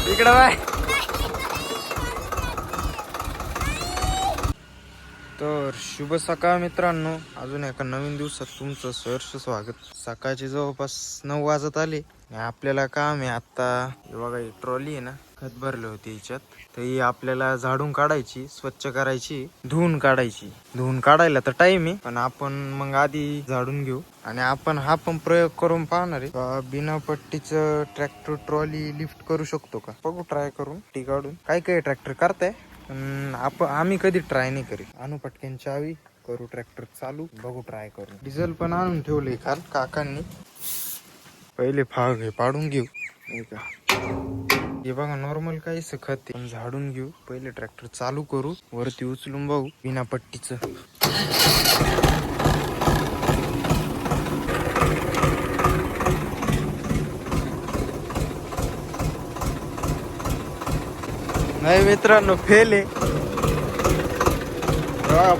इकडं बाय. तर शुभ सकाळ मित्रांनो, अजून एका नवीन दिवसात तुमचं सहर्ष स्वागत. सकाळची जवळपास 9 वाजत आले. आपल्याला काम आहे आता. बघा ही ट्रॉली आहे ना, खत भरले होते याच्यात, तर ही आपल्याला झाडून काढायची, स्वच्छ करायची, धुवून काढायची. धुवून काढायला तर टाइम आहे, पण आपण मग आधी झाडून घेऊ. आणि आपण हा पण प्रयोग करून पाहणार आहे का बिना पट्टीचं ट्रॅक्टर ट्रॉली लिफ्ट करू शकतो का. बघू ट्राय करून टी काढून. काय काय ट्रॅक्टर करताय, आम्ही कधी ट्राय नाही करीत. आणू पटकन चावी, करू ट्रॅक्टर चालू, बघू ट्राय करून. डिझेल पण आणून ठेवले काल काकांनी. पहिले फाग हे पाडून घेऊ. हे बघा नॉर्मल काही खत पण झाडून घेऊ. पहिले ट्रॅक्टर चालू करू, वरती उचलून बघू बिना पट्टीचं. नाही मित्रांनो, फेल आहे.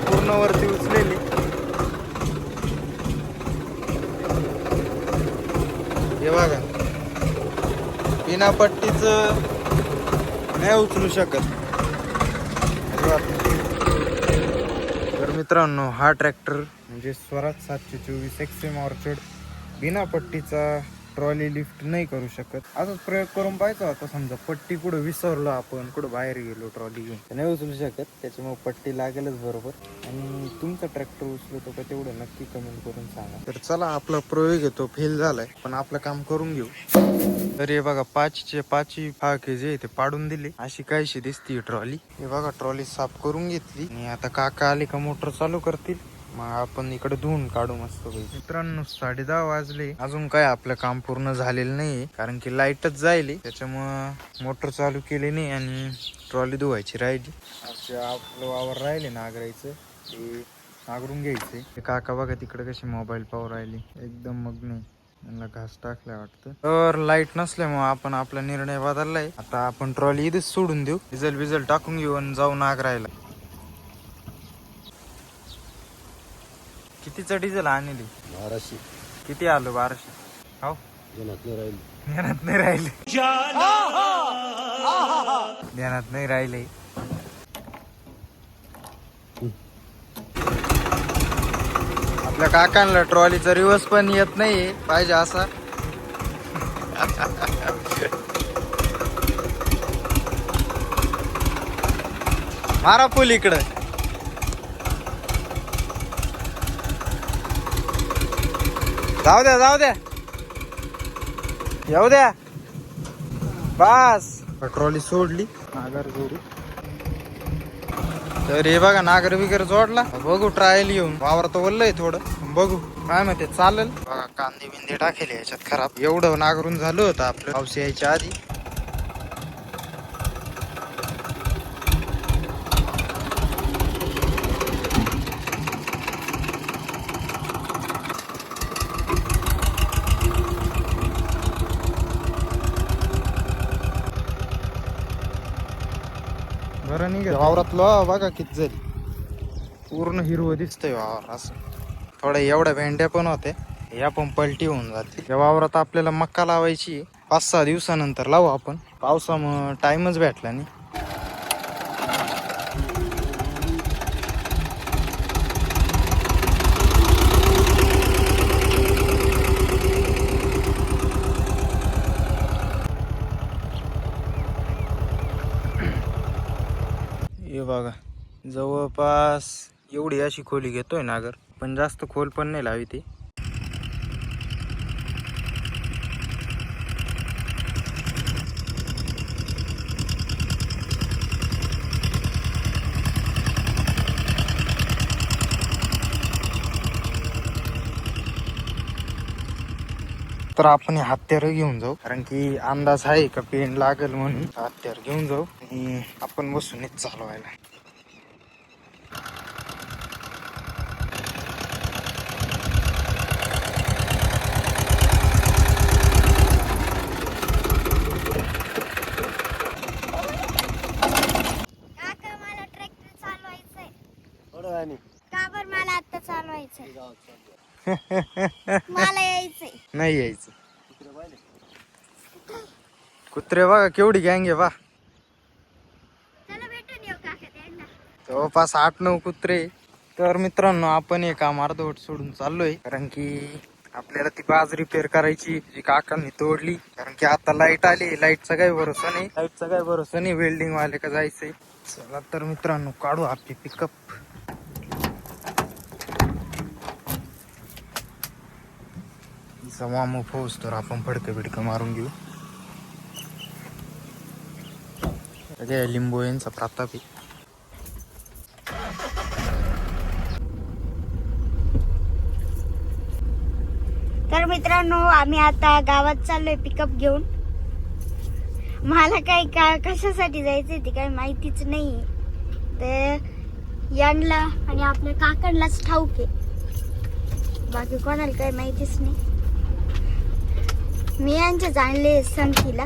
पूर्ण वरती उचलेली. हे बघा बिना पट्टीच नाही उचलू शकत. तर मित्रांनो, हा ट्रॅक्टर म्हणजे स्वराज 724 XM ऑर्चर्ड बिना पट्टीचा ट्रॉली लिफ्ट नाही करू शकत. असाच प्रयोग करून पाहायचा होता. समजा पट्टी कुठं विसरलो आपण, कुठं बाहेर गेलो ट्रॉली घेऊन, नाही उचलू शकत. त्याच्यामुळे पट्टी लागेलच बरोबर. आणि तुमचा ट्रॅक्टर उचलतो का तेवढं नक्की कमेंट करून सांगा. तर चला, आपला प्रयोग येतो फेल झालाय, पण आपलं काम करून घेऊ. तर हे बघा 5चे फाके जे ते पाडून दिले. अशी काहीशी दिसती ट्रॉली. हे बघा ट्रॉली साफ करून घेतली. आणि आता काका आले का मोटर चालू करतील, मग आपण इकडे धुवून काढू मस्त. मित्रांनो 10:30 वाजले, अजून काय आपलं काम पूर्ण झालेलं नाही, कारण की लाईटच जायली. त्याच्यामुळं मोटर चालू केली नाही आणि ट्रॉली धुवायची राहिली. आपलं वावर राहिले नांगरायचं, ते नांगरून घ्यायचे. काका बघा तिकडे कशी मोबाईल पाहू राहिली, एकदम मग नाही यांना घास टाकलाय वाटतं. तर लाईट नसल्यामुळे आपण आपला निर्णय बदललाय. आता आपण ट्रॉली इथेच सोडून देऊ, डिझेल टाकून घेऊ आणि जाऊ नांगरायला. कितीचं डिझेल आणली? 1200. किती आलो? 1200. हो, ध्यानात नाही राहिले. ध्यानात नाही राहिले. आपल्या काकांना ट्रॉलीचा रिवर्स पण येत नाही पाहिजे असा. मारा पूल इकडं. जाऊ द्या येऊ द्या. बस ट्रॉली सोडली, नागर जोडू. तर हे बघा नागर बिगर जोडला. बघू ट्रायल येऊन. वावर तर वल्लय थोडं, बघू काय माहिती चालेल. बघा कांदे बिंदे टाकेले याच्यात खराब. एवढं नागरून झालं होतं आपलं पाऊस यायच्या आधी. बरं नाही का वावरातलं. बघा किती झाली, पूर्ण हिरवं दिसतंय वावर. असं थोड्या एवढ्या भेंड्या पण होत्या, या पण पलटी होऊन जाते. या वावरात आपल्याला मक्का लावायची 5-6 दिवसानंतर लावू आपण. पावसामुळं टाइमच भेटला नाही. हे बघा जवळपास एवढी अशी खोली घेतोय नागर, पण जास्त खोल पण नाही लावी ती. तर आपण हत्यार घेऊन जाऊ, कारण की अंदाज आहे का पेन लागेल म्हणून. हत्यार घेऊन जाऊ आणि आपण बसून चालवायला. का बर मला आता चालवायचंय? मला यायचंय. नाही यायचं. कुत्रे बघा केवढी गँग आहे बा. चला भेटून येऊ काका त्यांना. जवळपास 8-9 कुत्रे. तर मित्रांनो आपण हे काम अर्धवट सोडून चाललोय कारण की आपल्याला ती बाज रिपेअर करायची जी काकांनी तोडली. कारण की आता लाईट आली, लाईटचा काही भरोसा नाही वेल्डिंग वाले का जायचंय. चला तर मित्रांनो काढू आपली पिकअप. जमा पोहोच तर आपण फडकं मारून घेऊ. लिंबू यांचा प्रताप आहे. तर मित्रांनो आम्ही आता गावात चाललोय पिकअप घेऊन. मला काही कशासाठी जायचंय ते काही माहितीच नाही. तर यांना आणि आपल्या काकांनाच ठाऊक आहे, बाकी कोणाला काही माहितीच नाही. मी यांचे जाणले संगतीला.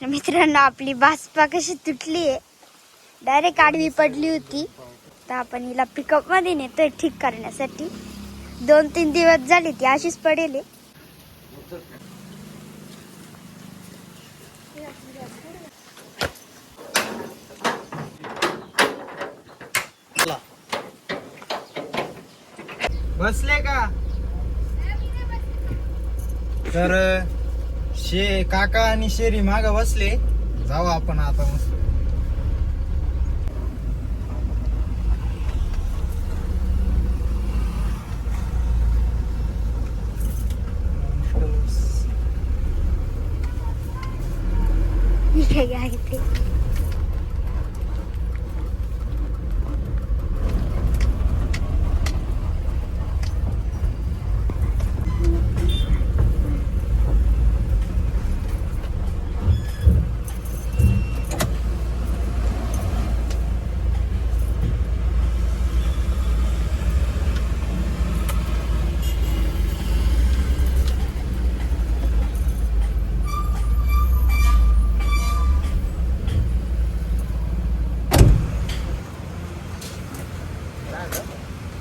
मित्रांनो आपली बासपा कशी तुटली आहे, डायरेक्ट आडवी पडली होती. तर आपण हिला पिकअप मध्ये नेतोय ठीक करण्यासाठी. 2-3 दिवस झाले ती अशीच पडेल. बसले का तर काका आणि शेरी माग बसले. जाऊ आपण आता मस्त. काय आहे ते.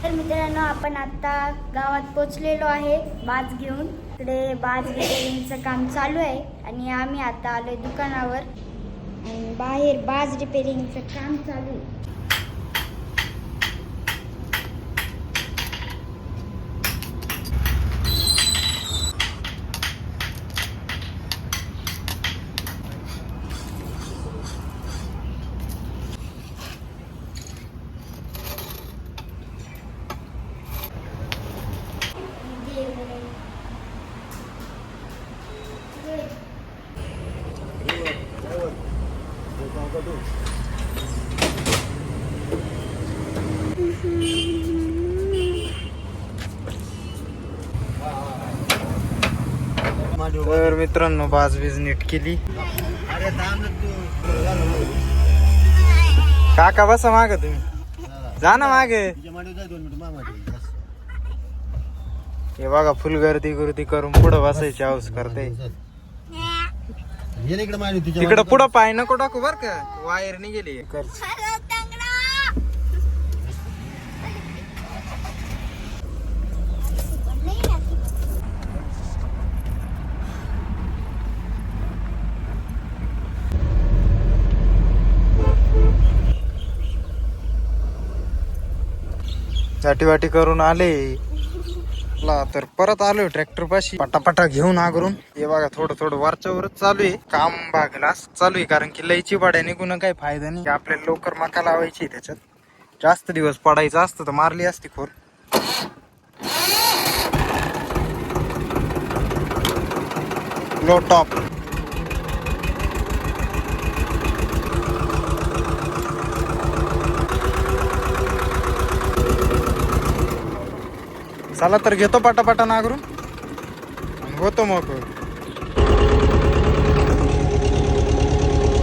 तर मित्रांनो आपण आता गावात पोचलेलो आहे बाज घेऊन. इकडे बाज रिपेअरिंगचं काम चालू आहे आणि आम्ही आता आलोय दुकानावर आणि बाहेर बाज रिपेअरिंगचं काम चालू आहे. तर मित्रांनो बाजबीज नीट केली. काका बसा माग, तुम्ही जा ना मागे. हे बघा फुल गर्दी करून पुढं बसायची हाऊस करते. तिकडं पुढं पाय नको टाकू बर का, वायर नाही गेली. वाटी करून आले तर परत आलोय ट्रॅक्टर पाशी पटापटा घेऊन आगरून. हे बघा थोडं वरच्यावरच चालू आहे काम. भागला चालू आहे कारण की लईची पाड्या निघून काही फायदा नाही. आपल्याला लवकर मका लावायची त्याच्यात. जास्त दिवस पडायचं असतं तर मारली असती खोर. लो टॉप चला तर घेतो पटापटा नागरून होतो मग.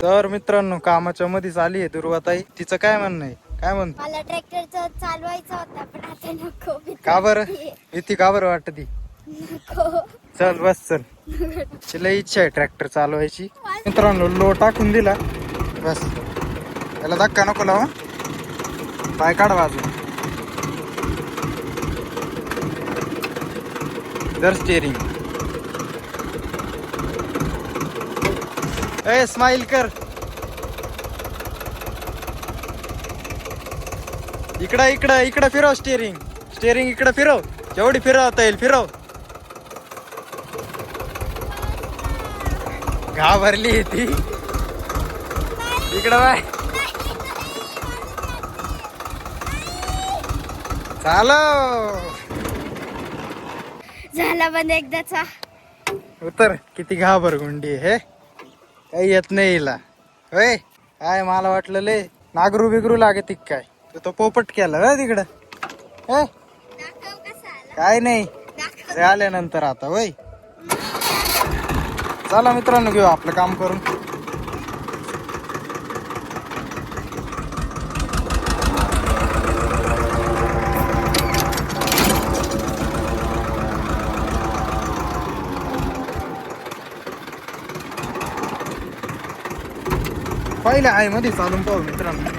तर मित्रांनो कामाच्या मध्येच आली आहे दुर्वाताई. तिचं काय म्हणणं आहे, काय म्हणतो? मला ट्रॅक्टरचा चालवायचा होता पण आता नको. का बरं? भीती का बरं वाटत? नको. चल बस चल. तिला इच्छा आहे ट्रॅक्टर चालवायची. मित्रांनो लो टाकून दिला बस. त्याला धक्का नको लावा. पाय काढ बाजू. दर स्टेरिंग. ए स्माइल कर. इकडं फिरव स्टेरिंग इकडं फिरव. जेवढी फिरवता येईल फिरव. घाबरली ती. इकडं बाय. चालो. झाला बंद एकदाचा. उतर. किती घाबर गुंडी हे. काही येत नाही हिला. होय काय मला वाटलं लय नागरू बिगरू लागत काय. तू तो पोपट केला ना तिकडं. हे काय नाही ते आल्यानंतर आता. होय चला मित्रांनो घेऊ आपलं काम करून. पहिल्या आहे मध्ये चालून पाहू मित्रांनो.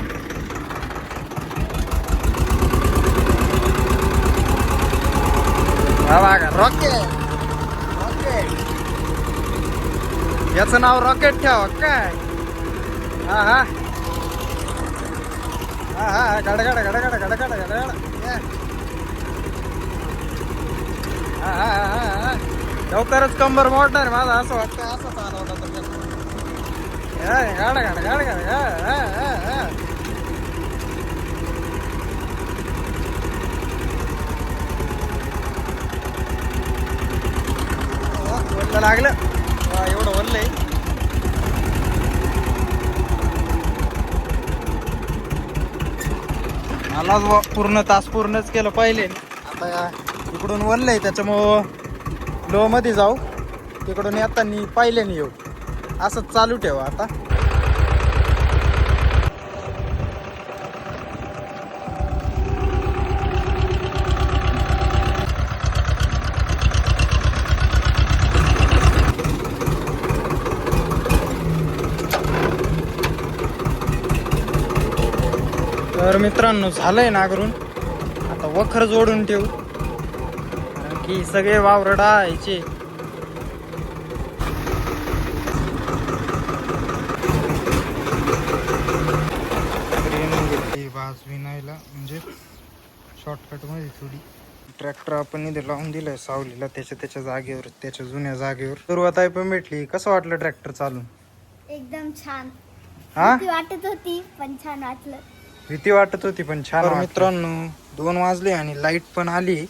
हा बघा रॉकेट. याचं नाव रॉकेट ठेवा काय. हा हा हा हा गाडा गाडा गाडा गाडा गाडा गाडा गाडा. हा हा हा हा लवकरच कंबर मोडणार माझा असं वाटतं. असं चालवलं तर गाडा गाडा गाडा गाडा. वल्ल लागलं. एवढं वल्लय. मला पूर्ण तास पूर्णच केलं पहिले. आता इकडून वल्लय त्याच्यामुळं लो मध्ये जाऊ. तिकडून येताना पहिल्याने येऊ. असंच चालू ठेवा आता. तर मित्रांनो झालंय नागरून. आता वखर जोडून ठेवू कारण की सगळे वावर डाळायचे. बाज विनायला म्हणजे शॉर्टकट मध्ये थोडी. ट्रॅक्टर आपण इथे लावून दिलाय सावलीला त्याच्या जागेवर, त्याच्या जुन्या जागेवर. सुरुवात आहे पण भेटली. कसं वाटलं ट्रॅक्टर चालून? एकदम छान. हा भीती वाटत होती पण छान वाटलं. भीती वाटत होती पण छान. मित्रांनो 2 वाजले आणि लाईट पण आली.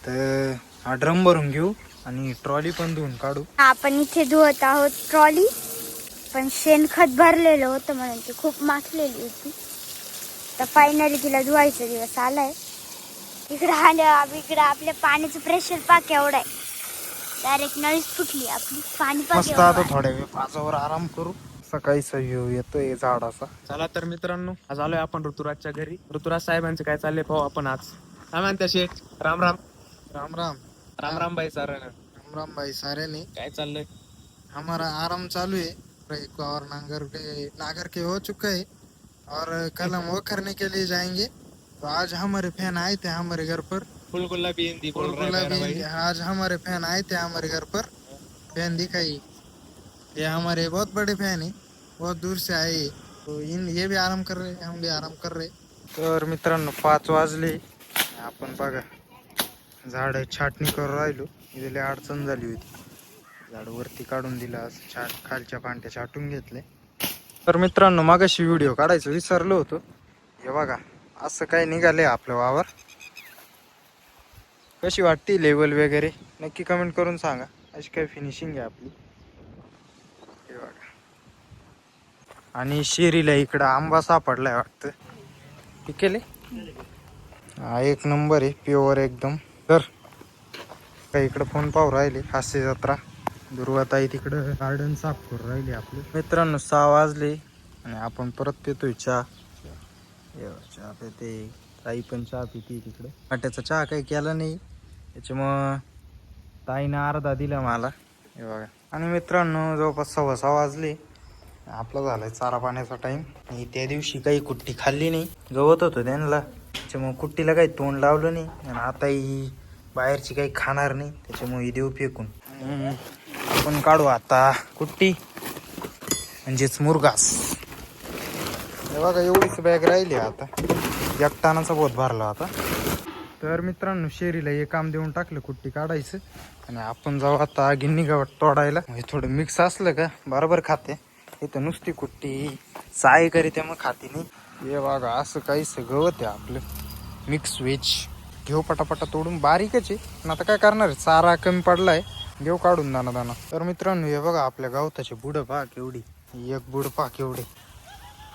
तर हा ड्रम भरून घेऊ आणि ट्रॉली पण धुवून काढू. आपण इथे धुवत आहोत ट्रॉली. पण शेणखत भरलेलं होतं म्हणून ती खूप माखलेली होती. तर फायनली तिला धुवायचा दिवस आलाय. इकडं आपल्या पाण्याचं प्रेशर पाक एवढं आहे. डायरेक्ट नळीच फुटली आपली. पाणी मस्त. आता थोड्या वेळ पाचावर आराम करू. सकाळी व्ह्यू येतोय झाडाचा. चला तर मित्रांनो आज आलोय आपण ऋतुराजच्या घरी. ऋतुराज साहेबांचे काय चालले पाहू आपण आज. काय म्हणता शेठ? राम राम. राम राम. राम राम भाई सर. राम राम भाई सारे ने. काय चाललंय? हमारा आराम चालू है. और नागर के हो चुका है और कल हम वो करने के लिए जाएंगे. तो आज हमारे फैन आए थे हमारे घर पर. फुल गुलाबी हिंदी बोल रहा है मेरा भाई. आज हमारे फैन आए थे हमारे घर पर. फैन दिखाई. ये हमारे बहुत बड़े फैन है. बहुत दूर से आए. तो ये भी आराम कर रहे, हम भी आराम कर रहे. तर मित्रांनो 5 वाजले. आपण बघा झाड छाटणी करून राहिलो. इथे अडचण झाली होती. झाड वरती काढून दिला. खालच्या पांट्या छाटून घेतले. तर मित्रांनो मागाशी व्हिडिओ काढायचं विसरलो होतो. हे बघा असं काय निघाले आपलं वावर. कशी वाटते लेवल वगैरे नक्की कमेंट करून सांगा. अशी काय फिनिशिंग आहे आपली. हे बघा. आणि शेरीला इकडं आंबा सापडलाय वाटतं. ठीक आहे. हा 1 नंबर आहे प्युअर एकदम. तर काही इकडं फोन पाहू राहिले. हास्य जत्रा दुर्वाताई तिकडं गार्डन साफ करून राहिले आपले. मित्रांनो 6 वाजले आणि आपण परत पितोय चहा. चहा पिते, ताई पण चहा पिते तिकडे. वाट्याचा चहा काही केला नाही, त्याच्यामुळं ताईनं अर्धा दिला मला. हे बघा. आणि मित्रांनो जवळपास 6:15 वाजले. आपला झालाय चारा पाण्याचा टाइम. आणि त्या दिवशी काही कुट्टी खाल्ली नाही, गवत होतं त्यांना, त्याच्यामुळे कुट्टीला काही तोंड लावलं नाही. आणि आता ही बाहेरची काही खाणार नाही, त्याच्यामुळे ही देऊ फेकून. आपण काढू आता कुट्टी, म्हणजेच मुरगास. हे बघा एवढीच बॅग राहिली आता, एक टनाचा बोध भरला आता. तर मित्रांनो शेरीला हे काम देऊन टाकलं कुट्टी काढायचं. आणि आपण जाऊ आता गिन्नी गवत तोडायला. म्हणजे थोडं मिक्स असलं का बरोबर खाते. इथं नुसती कुट्टी चाय करीते मग खाते नाही. हे बघा असं काहीसं गवत आहे आपलं मिक्स व्हेज. घेऊ पटापटा तोडून, बारीकच आहे पण आता काय करणार आहे, चारा कमी पडलाय, घेऊ काढून दाना दाना. तर मित्रांनो हे बघा आपल्या गवताचे बुड पहा केवढी, एक बुड पहा केवढे.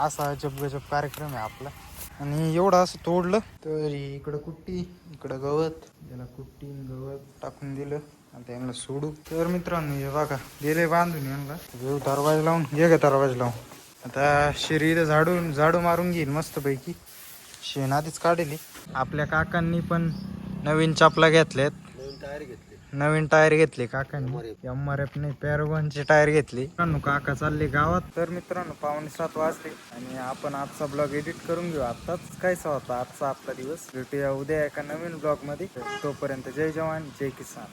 असा अजब गजब कार्यक्रम आहे आपला. आणि एवढं असं तोडलं तर इकडं कुट्टी, इकडं गवत, याला कुट्टी गवत टाकून दिलं. आता यांना सोडू. तर मित्रांनो हे बघा गेले बांधून यांना, घेऊ दरवाजा लावून, ये ग दरवाजा लावून. आता शरीर झाडू मारून घेईल मस्त पैकी. शेण आधीच काढली. आपल्या काकांनी पण नवीन चपला घेतल्यात, नवीन टायर घेतले काकांनी. MRF नाही, पॅरागॉनचे टायर घेतले. मित्रांनो काका चालले गावात. तर मित्रांनो 6:45 वाजले आणि आपण आजचा ब्लॉग एडिट करून घेऊ. आताच कायसा होता आजचा आपला दिवस. भेटूया उद्या एका नवीन ब्लॉग मध्ये. तोपर्यंत जय जवान जय किसान.